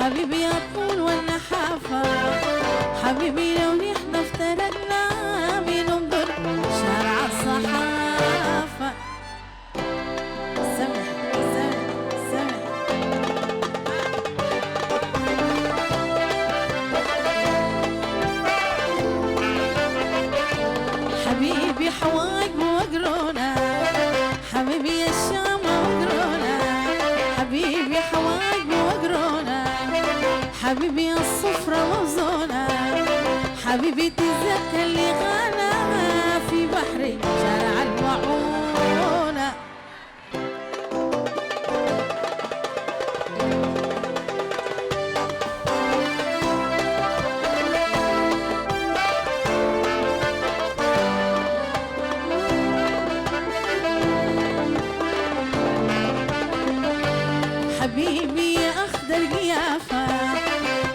حبيبي يا طول والنحافة، حبيبي لو نحن افترقنا بننظر شارع الصحافة. سمح سمح سمح حبيبي حواج وقرونا، حبيبي يا الشام وقرونا، حبيبي حواج وقرونا، حبيبي يا الصفرة موزونة، حبيبي تتذكر اللي غانا في بحري شارع المعونة. حبيبي يا أخضر قيافة،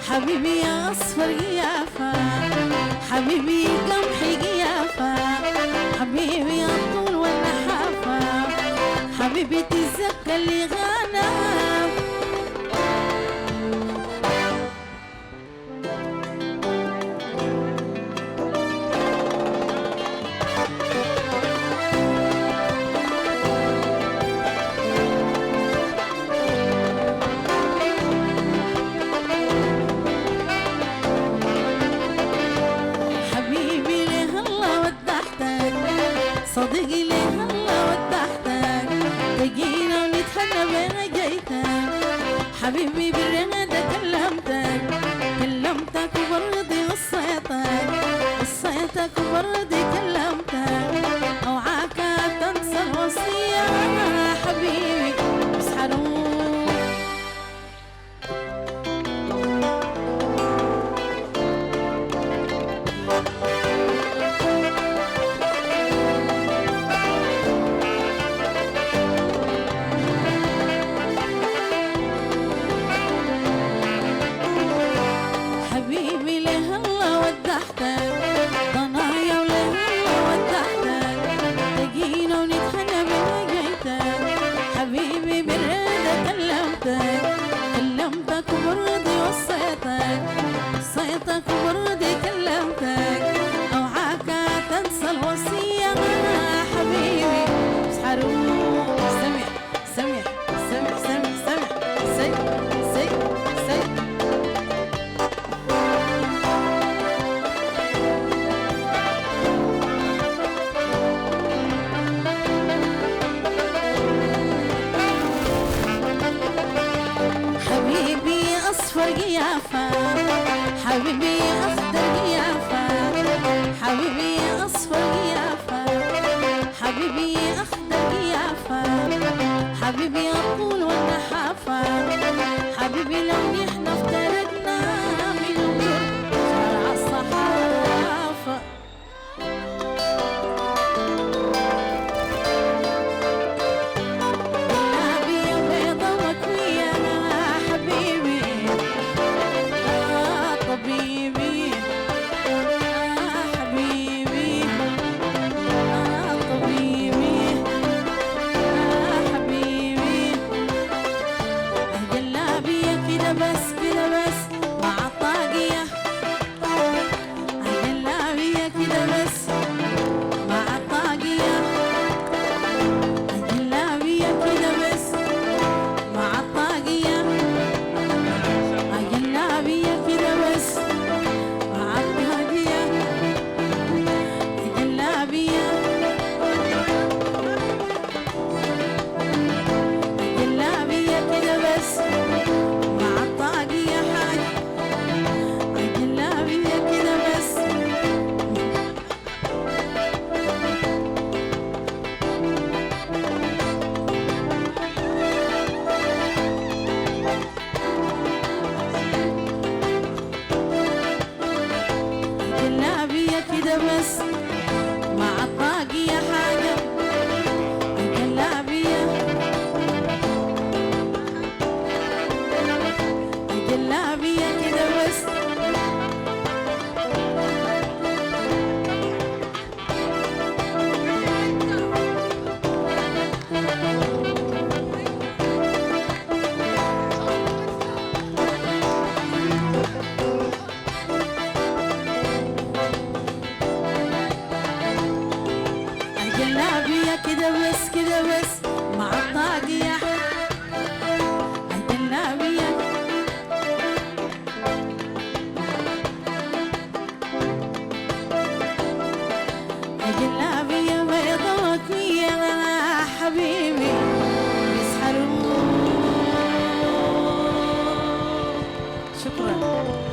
حبيبي يا أصفر قيافة، حبيبي قمحي قيافة، حبيبي يا الطول والنحافة، حبيبي تتذكر اللي غانا. صديقي ليه الله ودحتك، تجينا ونتهنى بين جيتك، حبيبي بالرنادة كلمتك وبرضي وصيتك وبرضي كلمتك، اوعاك تنسى الوصية حبيبي بس حروم. حبيبي ليه الله ودحتك، ضنايا وليه الله ودحتك، تجينا ونتهنى بلقيتك، حبيبي بالرضا كلمتك وبرضي وصيتك وبرضي كلمتك، اوعاك تنسى الوصية حبيبي بس حروم. سمح سمح سمح سمح سمح سي سي سي حبيبي أصفر قيافة، حبيبي أخضر قيافة، حبيبي أصفر قيافة، حبيبي أخضر قيافة، حبيبي الطول والنحافة، حبيبي لو نحن افترقنا بننظر شارع الصحافة. بس مع الطاقية حاجة الجلابية كده بس. شكرا.